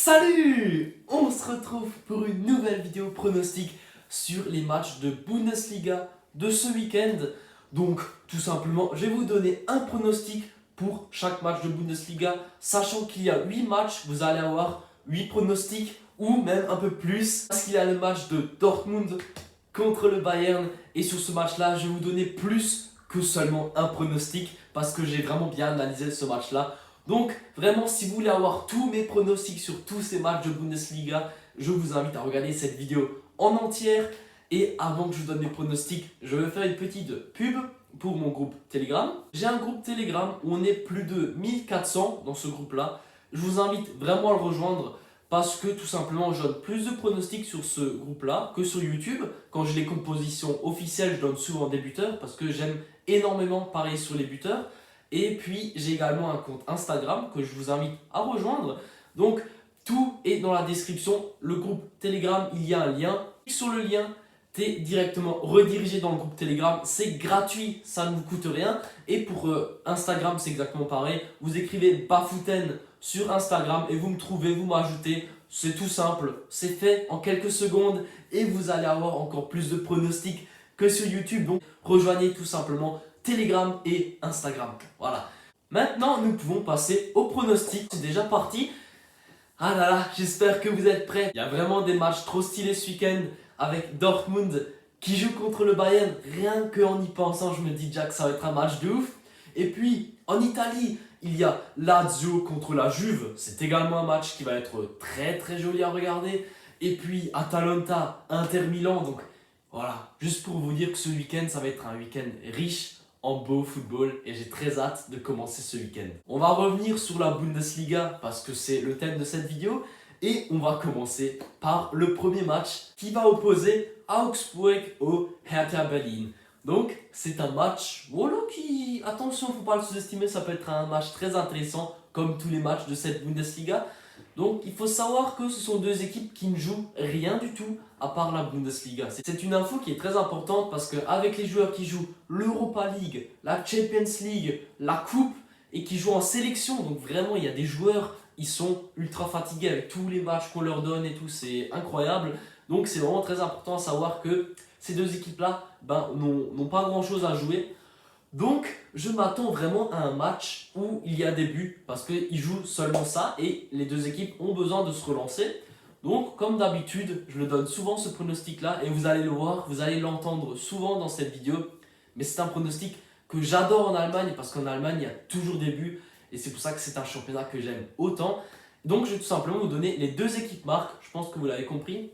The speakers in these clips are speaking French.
Salut! On se retrouve pour une nouvelle vidéo pronostic sur les matchs de Bundesliga de ce week-end. Donc, tout simplement, je vais vous donner un pronostic pour chaque match de Bundesliga, sachant qu'il y a 8 matchs, vous allez avoir 8 pronostics ou même un peu plus, parce qu'il y a le match de Dortmund contre le Bayern. Et sur ce match-là, je vais vous donner plus que seulement un pronostic, parce que j'ai vraiment bien analysé ce match-là. Donc vraiment, si vous voulez avoir tous mes pronostics sur tous ces matchs de Bundesliga, je vous invite à regarder cette vidéo en entière. Et avant que je vous donne mes pronostics, je vais faire une petite pub pour mon groupe Telegram. J'ai un groupe Telegram où on est plus de 1400 dans ce groupe-là. Je vous invite vraiment à le rejoindre parce que tout simplement, je donne plus de pronostics sur ce groupe-là que sur YouTube. Quand j'ai les compositions officielles, je donne souvent des buteurs parce que j'aime énormément parier sur les buteurs. Et puis, j'ai également un compte Instagram que je vous invite à rejoindre. Donc, tout est dans la description. Le groupe Telegram, il y a un lien. Clique sur le lien, tu es directement redirigé dans le groupe Telegram. C'est gratuit, ça ne vous coûte rien. Et pour Instagram, c'est exactement pareil. Vous écrivez Bafouten sur Instagram et vous me trouvez, vous m'ajoutez. C'est tout simple, c'est fait en quelques secondes et vous allez avoir encore plus de pronostics que sur YouTube. Donc, rejoignez tout simplement Telegram et Instagram. Voilà. Maintenant, nous pouvons passer au pronostic. C'est déjà parti. Ah là là, j'espère que vous êtes prêts. Il y a vraiment des matchs trop stylés ce week-end avec Dortmund qui joue contre le Bayern. Rien qu'en y pensant, je me dis déjà que ça va être un match de ouf. Et puis, en Italie, il y a Lazio contre la Juve. C'est également un match qui va être très très joli à regarder. Et puis, Atalanta, Inter Milan. Donc, voilà, juste pour vous dire que ce week-end, ça va être un week-end riche en beau football et j'ai très hâte de commencer ce week-end. On va revenir sur la Bundesliga parce que c'est le thème de cette vidéo et on va commencer par le premier match qui va opposer Augsburg au Hertha Berlin. Donc c'est un match voilà, qui, attention, il ne faut pas le sous-estimer, ça peut être un match très intéressant comme tous les matchs de cette Bundesliga. Donc il faut savoir que ce sont deux équipes qui ne jouent rien du tout à part la Bundesliga. C'est une info qui est très importante parce qu'avec les joueurs qui jouent l'Europa League, la Champions League, la Coupe et qui jouent en sélection, donc vraiment il y a des joueurs, ils sont ultra fatigués avec tous les matchs qu'on leur donne et tout, c'est incroyable. Donc c'est vraiment très important à savoir que ces deux équipes-là n'ont pas grand-chose à jouer. Donc, je m'attends vraiment à un match où il y a des buts parce qu'ils jouent seulement ça et les deux équipes ont besoin de se relancer. Donc, comme d'habitude, je le donne souvent ce pronostic-là et vous allez le voir, vous allez l'entendre souvent dans cette vidéo. Mais c'est un pronostic que j'adore en Allemagne parce qu'en Allemagne, il y a toujours des buts et c'est pour ça que c'est un championnat que j'aime autant. Donc, je vais tout simplement vous donner les deux équipes marques, je pense que vous l'avez compris.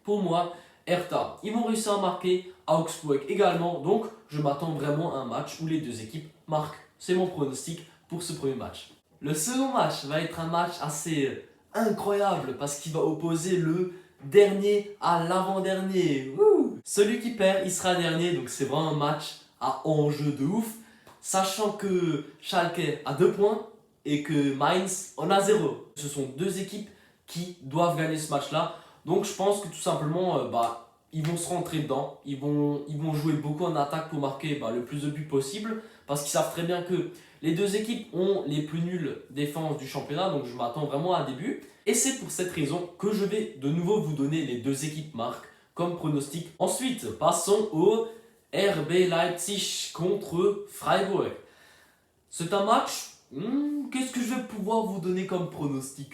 Pour moi, Hertha, ils vont réussir à marquer, Augsburg également, donc je m'attends vraiment à un match où les deux équipes marquent. C'est mon pronostic pour ce premier match. Le second match va être un match assez incroyable parce qu'il va opposer le dernier à l'avant-dernier. Celui qui perd, il sera dernier, donc c'est vraiment un match à enjeu de ouf, sachant que Schalke a 2 points et que Mainz en a 0. Ce sont deux équipes qui doivent gagner ce match-là. Donc je pense que tout simplement, ils vont se rentrer dedans, ils vont jouer beaucoup en attaque pour marquer le plus de buts possible, parce qu'ils savent très bien que les deux équipes ont les plus nulles défenses du championnat, donc je m'attends vraiment à des buts. Et c'est pour cette raison que je vais de nouveau vous donner les deux équipes marques comme pronostic. Ensuite, passons au RB Leipzig contre Freiburg. C'est un match, qu'est-ce que je vais pouvoir vous donner comme pronostic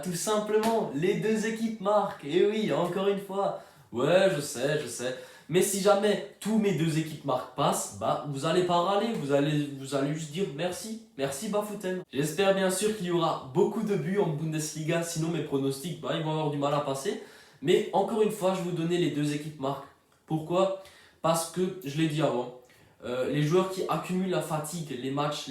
tout simplement, les deux équipes marquent. Et oui, encore une fois. Ouais, je sais. Mais si jamais tous mes deux équipes marquent passent, vous allez pas râler, vous allez juste dire merci Bafouten. J'espère bien sûr qu'il y aura beaucoup de buts en Bundesliga, sinon mes pronostics, ils vont avoir du mal à passer. Mais encore une fois, je vais vous donner les deux équipes marquent. Pourquoi? Parce que, je l'ai dit avant, les joueurs qui accumulent la fatigue, les matchs,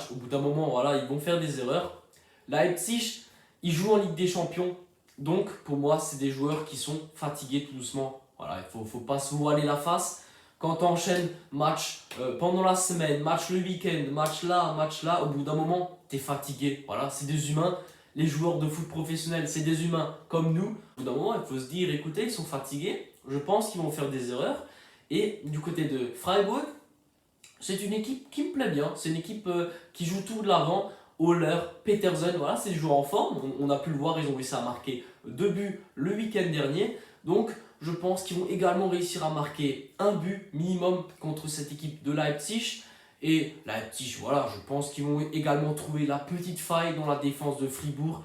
au bout d'un moment, voilà, ils vont faire des erreurs. Leipzig, ils jouent en Ligue des Champions, donc pour moi, c'est des joueurs qui sont fatigués tout doucement. Voilà, il faut pas se voiler la face. Quand tu enchaînes match pendant la semaine, match le week-end, match là, au bout d'un moment, tu es fatigué. Voilà, c'est des humains. Les joueurs de foot professionnels, c'est des humains comme nous. Au bout d'un moment, il faut se dire, écoutez, ils sont fatigués. Je pense qu'ils vont faire des erreurs. Et du côté de Freiburg, c'est une équipe qui me plaît bien. C'est une équipe qui joue tout de l'avant. Haller, Petersen, voilà, c'est des joueurs en forme. On a pu le voir, ils ont réussi à marquer 2 buts le week-end dernier. Donc, je pense qu'ils vont également réussir à marquer un but minimum contre cette équipe de Leipzig. Et Leipzig, voilà, je pense qu'ils vont également trouver la petite faille dans la défense de Fribourg.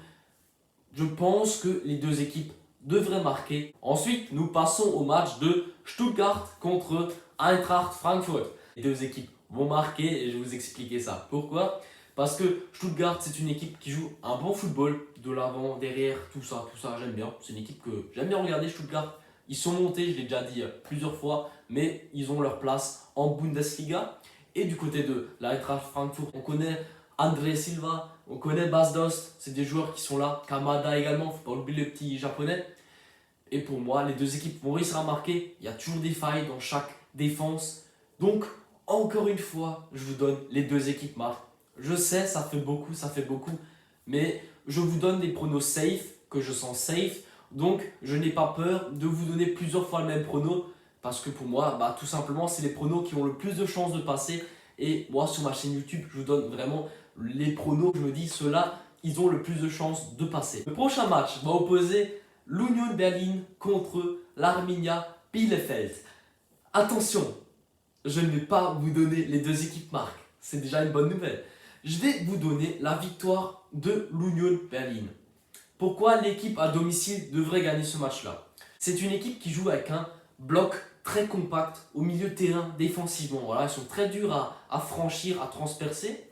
Je pense que les deux équipes devraient marquer. Ensuite, nous passons au match de Stuttgart contre Eintracht Frankfurt. Les deux équipes vont marquer et je vais vous expliquer ça. Pourquoi ? Parce que Stuttgart, c'est une équipe qui joue un bon football, de l'avant, derrière, tout ça, j'aime bien. C'est une équipe que j'aime bien regarder, Stuttgart. Ils sont montés, je l'ai déjà dit plusieurs fois, mais ils ont leur place en Bundesliga. Et du côté de l'Eintracht Frankfurt, on connaît André Silva, on connaît Bas Dost, c'est des joueurs qui sont là. Kamada également, faut pas oublier le petit japonais. Et pour moi, les deux équipes vont réussir à marquer. Il y a toujours des failles dans chaque défense. Donc, encore une fois, je vous donne les deux équipes marquent. Je sais, ça fait beaucoup, mais je vous donne des pronos safe, que je sens safe. Donc, je n'ai pas peur de vous donner plusieurs fois le même prono, parce que pour moi, tout simplement, c'est les pronos qui ont le plus de chances de passer. Et moi, sur ma chaîne YouTube, je vous donne vraiment les pronos. Je me dis, ceux-là, ils ont le plus de chances de passer. Le prochain match va opposer l'Union Berlin contre l'Arminia Bielefeld. Attention, je ne vais pas vous donner les deux équipes marques. C'est déjà une bonne nouvelle. Je vais vous donner la victoire de l'Union Berlin. Pourquoi l'équipe à domicile devrait gagner ce match-là? C'est une équipe qui joue avec un bloc très compact au milieu de terrain défensivement. Voilà, ils sont très durs à franchir, à transpercer.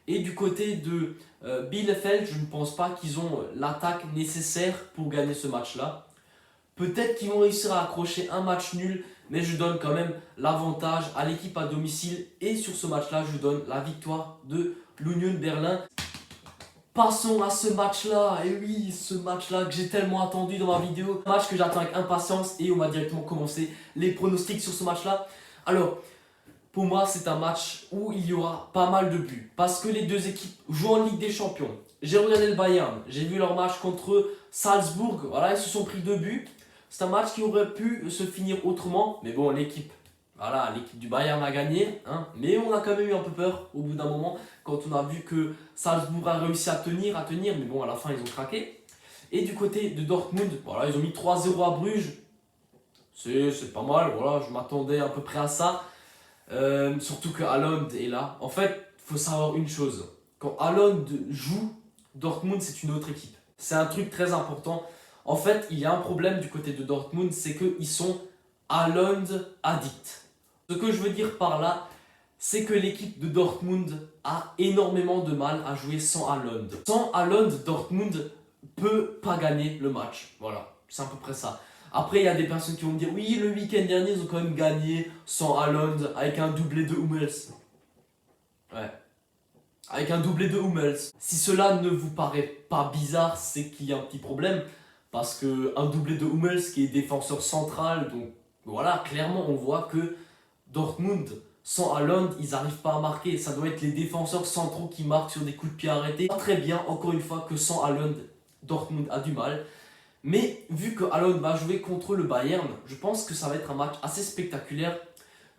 Et du côté de Bielefeld, je ne pense pas qu'ils ont l'attaque nécessaire pour gagner ce match-là. Peut-être qu'ils vont réussir à accrocher un match nul, mais je donne quand même l'avantage à l'équipe à domicile. Et sur ce match-là, je donne la victoire de l'Union Berlin. Passons à ce match-là, et oui, ce match-là que j'ai tellement attendu dans ma vidéo. Un match que j'attends avec impatience et on va directement commencer les pronostics sur ce match-là. Alors, pour moi, c'est un match où il y aura pas mal de buts. Parce que les deux équipes jouent en Ligue des Champions. J'ai regardé le Bayern, j'ai vu leur match contre Salzbourg. Voilà, ils se sont pris 2 buts. C'est un match qui aurait pu se finir autrement. Mais bon, l'équipe du Bayern a gagné. Mais on a quand même eu un peu peur au bout d'un moment. Quand on a vu que Salzbourg a réussi à tenir. Mais bon, à la fin, ils ont craqué. Et du côté de Dortmund, voilà, ils ont mis 3-0 à Bruges. C'est pas mal, voilà, je m'attendais à peu près à ça. Surtout que Haaland est là. En fait, il faut savoir une chose. Quand Haaland joue, Dortmund, c'est une autre équipe. C'est un truc très important. En fait, il y a un problème du côté de Dortmund, c'est qu'ils sont Haaland addicts. Ce que je veux dire par là, c'est que l'équipe de Dortmund a énormément de mal à jouer sans Haaland. Sans Haaland, Dortmund peut pas gagner le match. Voilà, c'est à peu près ça. Après, il y a des personnes qui vont me dire oui, le week-end dernier, ils ont quand même gagné sans Haaland avec un doublé de Hummels. Ouais. Avec un doublé de Hummels. Si cela ne vous paraît pas bizarre, c'est qu'il y a un petit problème. Parce qu'un doublé de Hummels qui est défenseur central, donc voilà, clairement on voit que Dortmund, sans Haaland, ils n'arrivent pas à marquer. Ça doit être les défenseurs centraux qui marquent sur des coups de pied arrêtés. Pas très bien, encore une fois, que sans Haaland, Dortmund a du mal. Mais vu que Haaland va jouer contre le Bayern, je pense que ça va être un match assez spectaculaire.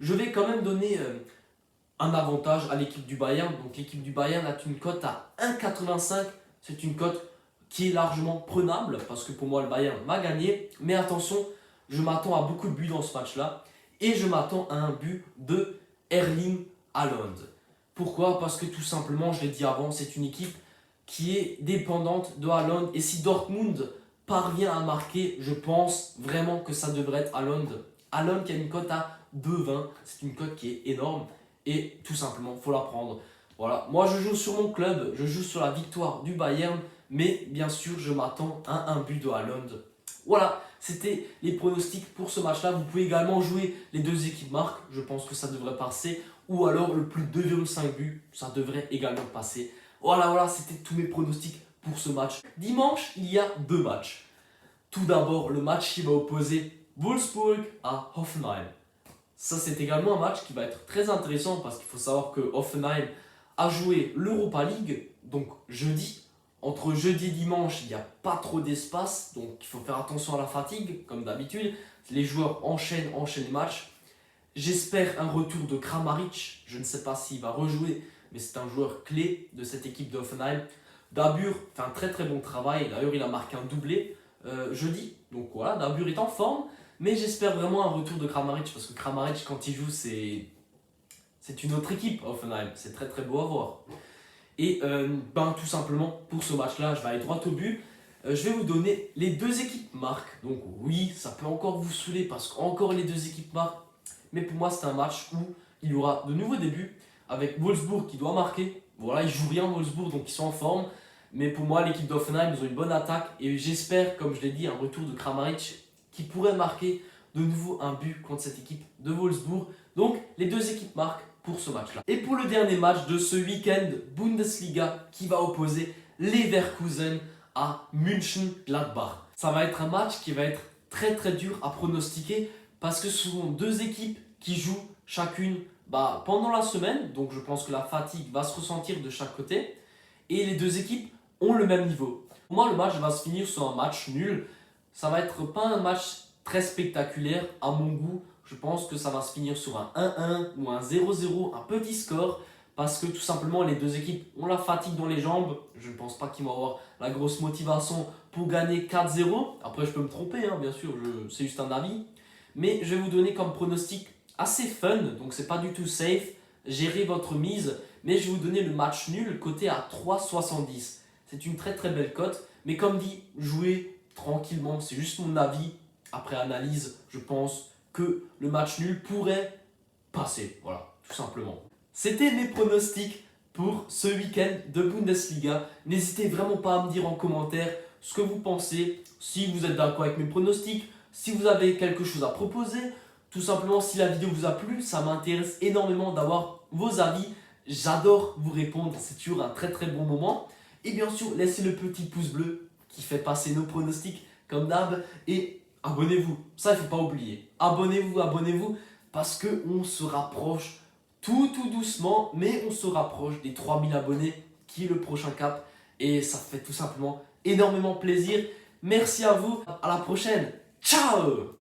Je vais quand même donner un avantage à l'équipe du Bayern. Donc l'équipe du Bayern a une cote à 1,85. C'est une cote qui est largement prenable parce que pour moi le Bayern va gagner. Mais attention, je m'attends à beaucoup de buts dans ce match-là. Et je m'attends à un but de Erling Haaland. Pourquoi? Parce que tout simplement, je l'ai dit avant, c'est une équipe qui est dépendante de Haaland. Et si Dortmund parvient à marquer, je pense vraiment que ça devrait être Haaland. Haaland qui a une cote à 2,20, c'est une cote qui est énorme et tout simplement, il faut la prendre. Voilà, moi je joue sur mon club, je joue sur la victoire du Bayern, mais bien sûr je m'attends à un but de Haaland. Voilà, c'était les pronostics pour ce match-là. Vous pouvez également jouer les deux équipes marques, je pense que ça devrait passer, ou alors le plus de 2,5 buts, ça devrait également passer. Voilà, c'était tous mes pronostics pour ce match. Dimanche, il y a 2 matchs. Tout d'abord, le match qui va opposer Wolfsburg à Hoffenheim. Ça, c'est également un match qui va être très intéressant parce qu'il faut savoir que Hoffenheim a joué l'Europa League, donc jeudi. Entre jeudi et dimanche, il n'y a pas trop d'espace, donc il faut faire attention à la fatigue, comme d'habitude. Les joueurs enchaînent les matchs. J'espère un retour de Kramaric. Je ne sais pas s'il va rejouer, mais c'est un joueur clé de cette équipe d'Hoffenheim. Dabur fait un très très bon travail, d'ailleurs il a marqué un doublé jeudi, donc voilà, Dabur est en forme, mais j'espère vraiment un retour de Kramaric, parce que Kramaric quand il joue c'est une autre équipe Hoffenheim, c'est très très beau à voir. Et tout simplement pour ce match-là, je vais aller droit au but. Je vais vous donner les deux équipes marquent. Donc oui, ça peut encore vous saouler parce qu'encore les deux équipes marquent. Mais pour moi, c'est un match où il y aura de nouveaux débuts avec Wolfsburg qui doit marquer. Voilà, ils jouent rien Wolfsburg, donc ils sont en forme. Mais pour moi, l'équipe d'Hoffenheim, ils ont une bonne attaque. Et j'espère, comme je l'ai dit, un retour de Kramaric qui pourrait marquer de nouveau un but contre cette équipe de Wolfsburg. Donc les deux équipes marquent pour ce match-là. Et pour le dernier match de ce week-end, Bundesliga qui va opposer Leverkusen à Mönchengladbach. Ça va être un match qui va être très très dur à pronostiquer parce que ce sont deux équipes qui jouent chacune pendant la semaine. Donc je pense que la fatigue va se ressentir de chaque côté. Et les deux équipes ont le même niveau. Pour moi, le match va se finir sur un match nul. Ça va être pas un match très spectaculaire à mon goût. Je pense que ça va se finir sur un 1-1 ou un 0-0, un petit score. Parce que tout simplement, les deux équipes ont la fatigue dans les jambes. Je ne pense pas qu'ils vont avoir la grosse motivation pour gagner 4-0. Après, je peux me tromper, bien sûr, c'est juste un avis. Mais je vais vous donner comme pronostic assez fun, donc c'est pas du tout safe. Gérez votre mise, mais je vais vous donner le match nul coté à 3,70. C'est une très très belle cote, mais comme dit, jouez tranquillement, c'est juste mon avis. Après analyse, je pense que le match nul pourrait passer, voilà, tout simplement. C'était mes pronostics pour ce week-end de Bundesliga. N'hésitez vraiment pas à me dire en commentaire ce que vous pensez, si vous êtes d'accord avec mes pronostics, si vous avez quelque chose à proposer. Tout simplement, si la vidéo vous a plu, ça m'intéresse énormément d'avoir vos avis. J'adore vous répondre, c'est toujours un très très bon moment. Et bien sûr, laissez le petit pouce bleu qui fait passer nos pronostics comme d'hab. Et abonnez-vous, ça il ne faut pas oublier. Abonnez-vous, parce qu'on se rapproche tout doucement, mais on se rapproche des 3000 abonnés qui est le prochain cap. Et ça fait tout simplement énormément plaisir. Merci à vous, à la prochaine. Ciao!